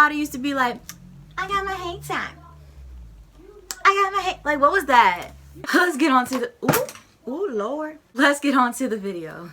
everybody used to be like, I got my hang time. I got my hang. Like, what was that? Let's get on to the. Ooh, Lord. Let's get on to the video.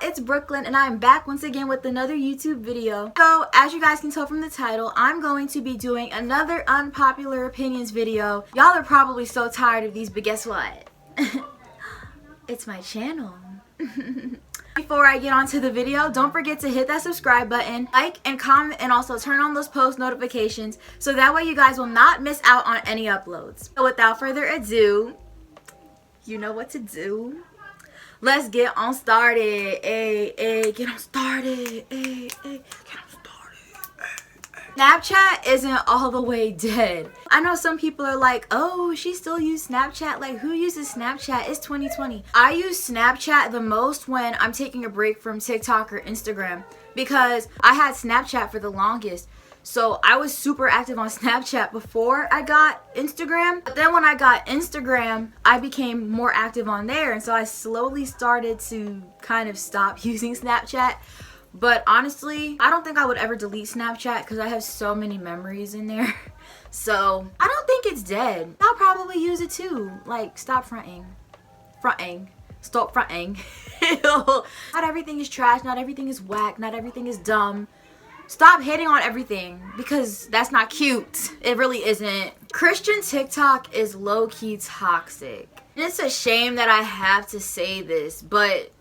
It's Brooklyn and I'm back once again with another YouTube video. So as you guys can tell from the title, I'm going to be doing another unpopular opinions video. Y'all are probably so tired of these, but guess what? It's my channel. Before I get on to the video, don't forget to hit that subscribe button, like and comment, and also turn on those post notifications so that way you guys will not miss out on any uploads. So without further ado, you know what to do. Let's get on started. Get on started. Get on started. Snapchat isn't all the way dead. I know some people are like, oh, she still uses Snapchat. Like, who uses Snapchat? It's 2020. I use Snapchat the most when I'm taking a break from TikTok or Instagram because I had Snapchat for the longest. So I was super active on Snapchat before I got Instagram. But then when I got Instagram, I became more active on there. And so I slowly started to kind of stop using Snapchat. But honestly, I don't think I would ever delete Snapchat because I have so many memories in there. So I don't think it's dead. I'll probably use it too. Like, stop fronting. Stop fronting. Not everything is trash. Not everything is whack. Not everything is dumb. Stop hating on everything because that's not cute. It really isn't. Christian TikTok is low-key toxic. And it's a shame that I have to say this, but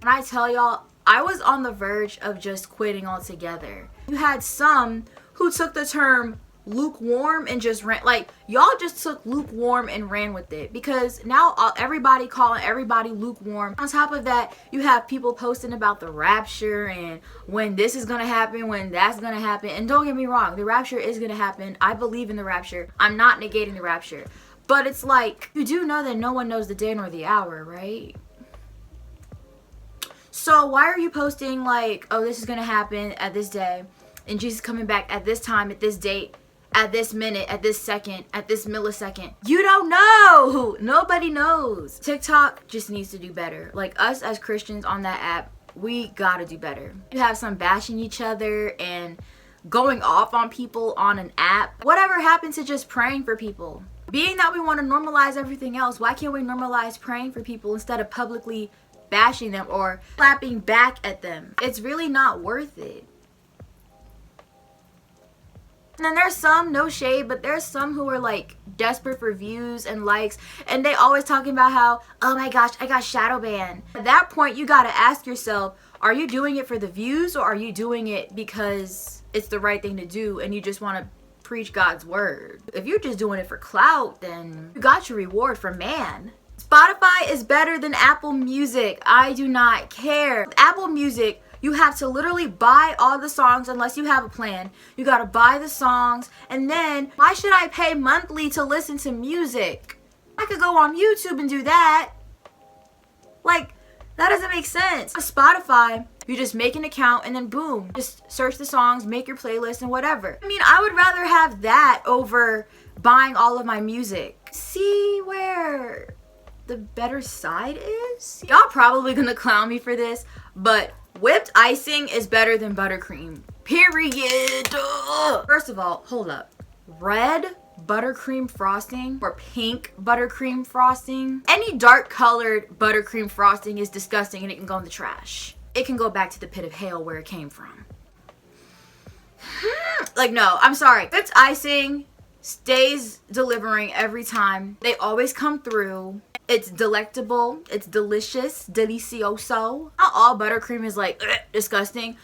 when I tell y'all, I was on the verge of just quitting altogether. You had some who took the term lukewarm and just ran, like, y'all just took lukewarm and ran with it because now everybody calling everybody lukewarm. On top of that, you have people posting about the rapture and when this is gonna happen, when that's gonna happen. And don't get me wrong, the rapture is gonna happen. I believe in the rapture. I'm not negating the rapture, but it's like, you do know that no one knows the day nor the hour, right? So why are you posting like, oh, this is gonna happen at this day and Jesus coming back at this time, at this date, at this minute, at this second, at this millisecond? You don't know. Nobody knows. TikTok just needs to do better. Like, us as Christians on that app, we gotta do better. You have some bashing each other and going off on people on an app. Whatever happened to just praying for people? Being that we want to normalize everything else, why can't we normalize praying for people instead of publicly bashing them or clapping back at them? It's really not worth it. And then there's some, no shade, but there's some who are like desperate for views and likes, and they always talking about how, oh my gosh, I got shadow banned. At that point, you gotta ask yourself, are you doing it for the views or are you doing it because it's the right thing to do and you just want to preach God's word? If you're just doing it for clout, then you got your reward from man. Spotify is better than Apple Music. I do not care. With Apple Music, you have to literally buy all the songs unless you have a plan. You gotta buy the songs, and then why should I pay monthly to listen to music? I could go on YouTube and do that. Like, that doesn't make sense. With Spotify, you just make an account and then boom, just search the songs, make your playlist and whatever. I mean, I would rather have that over buying all of my music. See where the better side is? Y'all probably gonna clown me for this, but whipped icing is better than buttercream. Period. First of all, hold up. Red buttercream frosting or pink buttercream frosting, any dark colored buttercream frosting is disgusting and it can go in the trash. It can go back to the pit of hell where it came from. Like, no, I'm sorry. Whipped icing stays delivering every time. They always come through. It's delectable. It's delicious. Delicioso. Not all buttercream is like disgusting.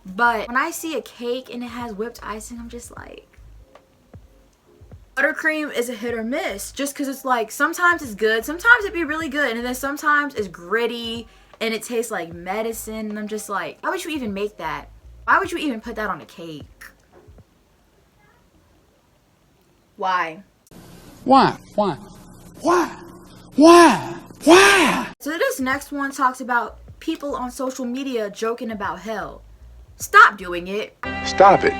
But when I see a cake and it has whipped icing, I'm just like, buttercream is a hit or miss. Just because it's like, sometimes it's good. Sometimes it'd be really good. And then sometimes it's gritty and it tastes like medicine. And I'm just like, why would you even make that? Why would you even put that on a cake? Why? Why? Why? Why? Why? Why? So this next one talks about people on social media joking about hell. Stop doing it. Stop it.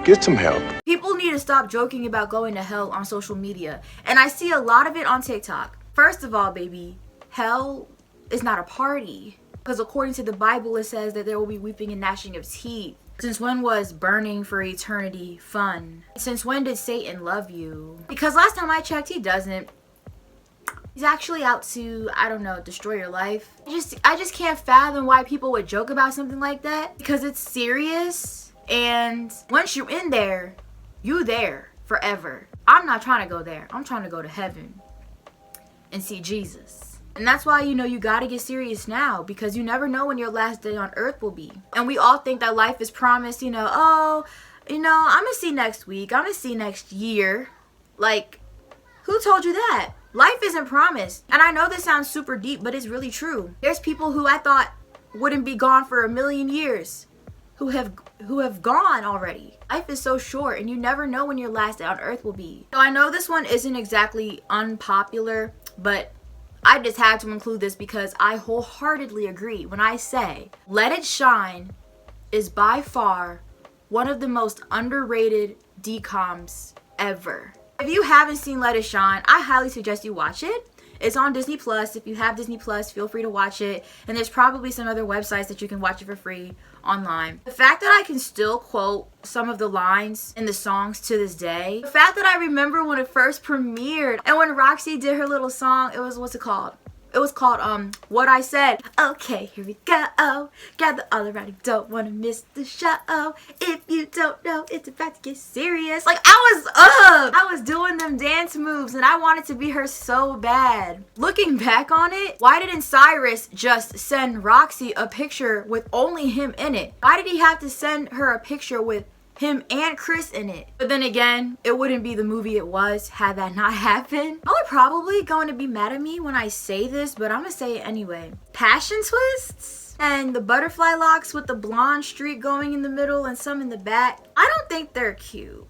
Get some help. People need to stop joking about going to hell on social media. And I see a lot of it on TikTok. First of all, baby, hell is not a party. Because according to the Bible, it says that there will be weeping and gnashing of teeth. Since when was burning for eternity fun? Since when did Satan love you? Because last time I checked, he doesn't. He's actually out to, I don't know, destroy your life. I just can't fathom why people would joke about something like that. Because it's serious. And once you're in there, you there forever. I'm not trying to go there. I'm trying to go to heaven and see Jesus. And that's why, you know, you gotta get serious now, because you never know when your last day on earth will be. And we all think that life is promised, you know, oh, you know, I'm gonna see next week, I'm gonna see next year. Like, who told you that? Life isn't promised. And I know this sounds super deep, but it's really true. There's people who I thought wouldn't be gone for a million years who have gone already. Life is so short, and you never know when your last day on earth will be. So I know this one isn't exactly unpopular, but I just had to include this because I wholeheartedly agree when I say Let It Shine is by far one of the most underrated DCOMs ever. If you haven't seen Let It Shine, I highly suggest you watch it. It's on Disney Plus. If you have Disney Plus, feel free to watch it. And there's probably some other websites that you can watch it for free online. The fact that I can still quote some of the lines in the songs to this day. The fact that I remember when it first premiered and when Roxy did her little song, it was, what's it called? It was called What I Said. Okay, here we go. Gather all around, you don't want to miss the show. If you don't know, it's about to get serious. Like, I was doing them dance moves and I wanted to be her so bad. Looking back on it, why didn't Cyrus just send Roxy a picture with only him in it? Why did he have to send her a picture with him and Chris in it? But then again, it wouldn't be the movie it was had that not happened. Y'all are probably going to be mad at me when I say this, but I'm gonna say it anyway. Passion twists and the butterfly locks with the blonde streak going in the middle and some in the back, I don't think they're cute.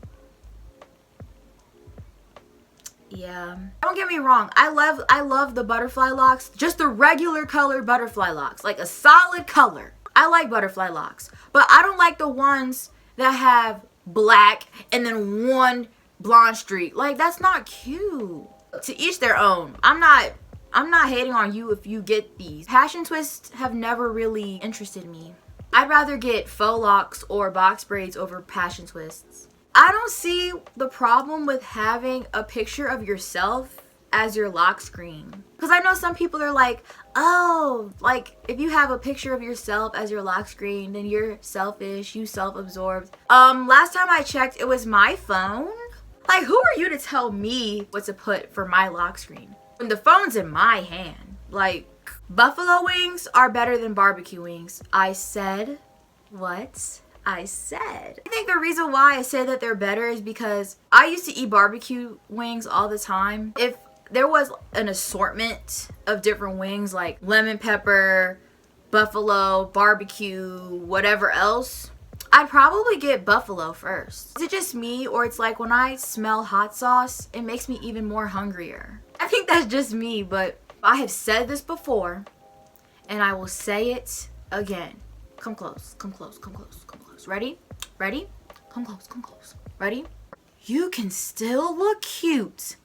Yeah, don't get me wrong, I love the butterfly locks, just the regular color butterfly locks, like a solid color. I like butterfly locks, but I don't like the ones that have black and then one blonde streak. Like, that's not cute. To each their own. I'm not hating on you if you get these. Passion twists have never really interested me. I'd rather get faux locks or box braids over passion twists. I don't see the problem with having a picture of yourself as your lock screen. Because I know some people are like, oh, like if you have a picture of yourself as your lock screen, then you're selfish, you self-absorbed. Last time I checked, it was my phone. Like, who are you to tell me what to put for my lock screen when the phone's in my hand? Like, buffalo wings are better than barbecue wings. I said what I said. I think the reason why I say that they're better is because I used to eat barbecue wings all the time. If there was an assortment of different wings like lemon pepper, buffalo, barbecue, whatever else, I'd probably get buffalo first. Is it just me, or it's like when I smell hot sauce, it makes me even more hungrier? I think that's just me, but I have said this before and I will say it again. Come close, come close, come close, come close. Ready? Ready? Come close, come close. Ready? You can still look cute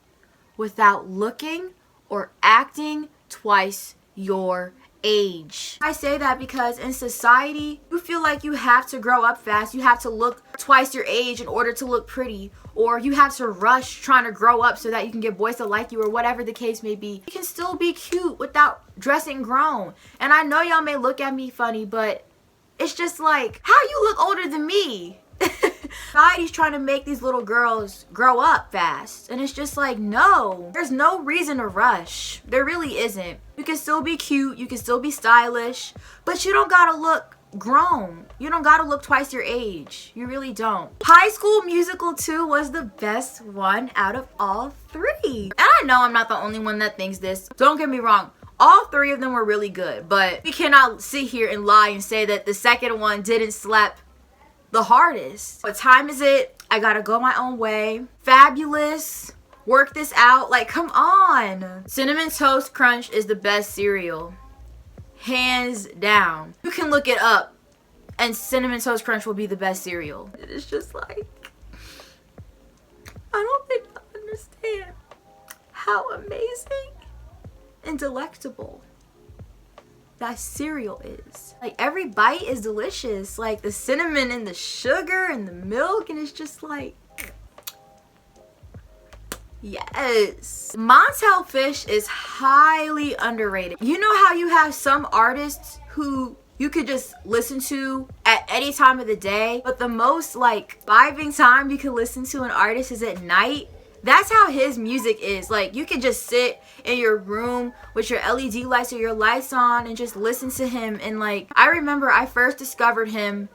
without looking or acting twice your age. I say that because in society, you feel like you have to grow up fast. You have to look twice your age in order to look pretty, or you have to rush trying to grow up so that you can get boys to like you, or whatever the case may be. You can still be cute without dressing grown. And I know y'all may look at me funny, but it's just like, how you look older than me? Society's trying to make these little girls grow up fast, and it's just like, no, there's no reason to rush. There really isn't. You can still be cute, you can still be stylish, but you don't gotta look grown. You don't gotta look twice your age. You really don't. High School Musical 2 was the best one out of all three. And I know I'm not the only one that thinks this. Don't get me wrong, all three of them were really good, but we cannot sit here and lie and say that the second one didn't slap the hardest. What time is it? I gotta go my own way. Fabulous. Work this out. Like, come on. Cinnamon Toast Crunch is the best cereal. Hands down. You can look it up and Cinnamon Toast Crunch will be the best cereal. It's just like, I don't think I understand how amazing and delectable that cereal is. Like, every bite is delicious. Like, the cinnamon and the sugar and the milk, and it's just like, yes. Montel Fish is highly underrated. You know how you have some artists who you could just listen to at any time of the day, but the most like vibing time you can listen to an artist is at night? That's how his music is. Like, you could just sit in your room with your LED lights or your lights on and just listen to him. And like, I remember I first discovered him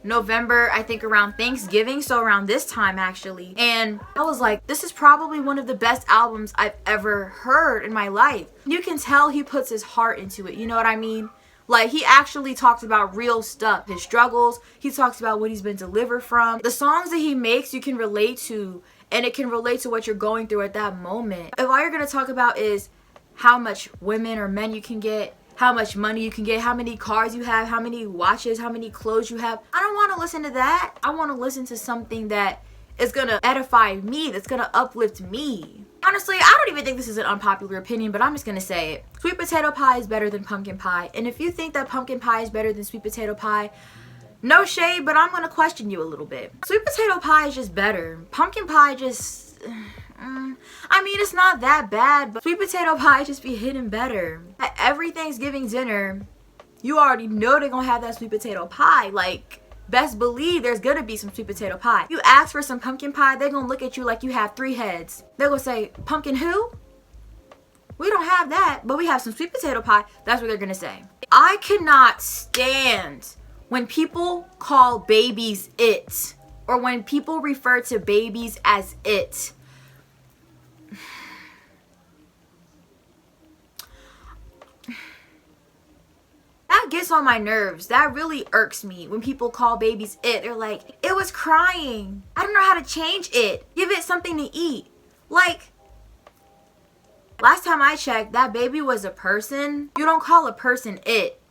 November, I think around Thanksgiving, so around this time actually, and I was like, this is probably one of the best albums I've ever heard in my life. You can tell he puts his heart into it, you know what I mean? Like, he actually talks about real stuff, his struggles. He talks about what he's been delivered from. The songs that he makes you can relate to, and it can relate to what you're going through at that moment. If all you're going to talk about is how much women or men you can get, how much money you can get, how many cars you have, how many watches, how many clothes you have, I don't want to listen to that. I want to listen to something that is going to edify me, that's going to uplift me. Honestly, I don't even think this is an unpopular opinion, but I'm just going to say it. Sweet potato pie is better than pumpkin pie. And if you think that pumpkin pie is better than sweet potato pie, no shade, but I'm going to question you a little bit. Sweet potato pie is just better. Pumpkin pie just, I mean, it's not that bad, but sweet potato pie just be hitting better. At every Thanksgiving dinner, you already know they're going to have that sweet potato pie. Like, best believe there's gonna be some sweet potato pie. You ask for some pumpkin pie, they're gonna look at you like you have 3 heads. They're gonna say, pumpkin who? We don't have that, but we have some sweet potato pie. That's what they're gonna say. I cannot stand when people call babies it, or when people refer to babies as it. That gets on my nerves. That really irks me when people call babies it. They're like, it was crying. I don't know how to change it. Give it something to eat. Like, last time I checked, that baby was a person. You don't call a person it,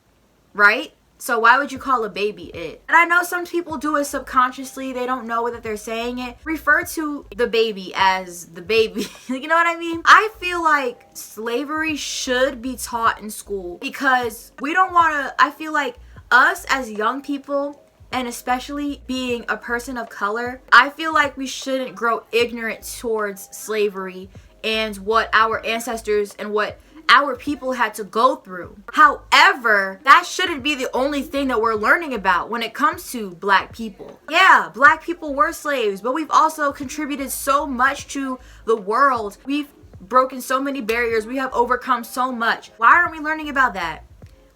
right? So why would you call a baby it? And I know some people do it subconsciously. They don't know that they're saying it. Refer to the baby as the baby. You know what I mean? I feel like slavery should be taught in school because we don't want to, I feel like us as young people, and especially being a person of color, I feel like we shouldn't grow ignorant towards slavery and what our ancestors and what our people had to go through. However, that shouldn't be the only thing that we're learning about when it comes to black people. Yeah, black people were slaves, but we've also contributed so much to the world. We've broken so many barriers. We have overcome so much. Why aren't we learning about that?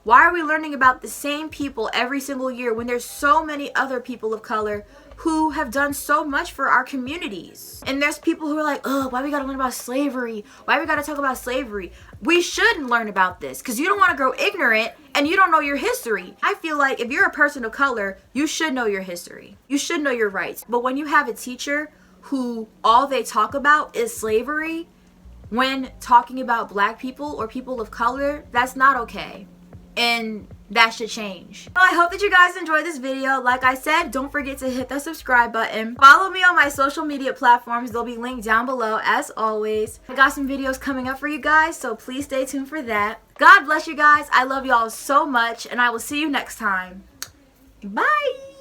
Why are we learning about the same people every single year when there's so many other people of color who have done so much for our communities? And there's people who are like, oh, why we gotta learn about slavery? Why we gotta talk about slavery? We should learn about this because you don't want to grow ignorant and you don't know your history. I feel like if you're a person of color, you should know your history. You should know your rights. But when you have a teacher who all they talk about is slavery when talking about black people or people of color, that's not okay. And that should change. Well, I hope that you guys enjoyed this video. Like I said, don't forget to hit the subscribe button. Follow me on my social media platforms. They'll be linked down below as always. I got some videos coming up for you guys, so please stay tuned for that. God bless you guys. I love y'all so much, and I will see you next time. Bye!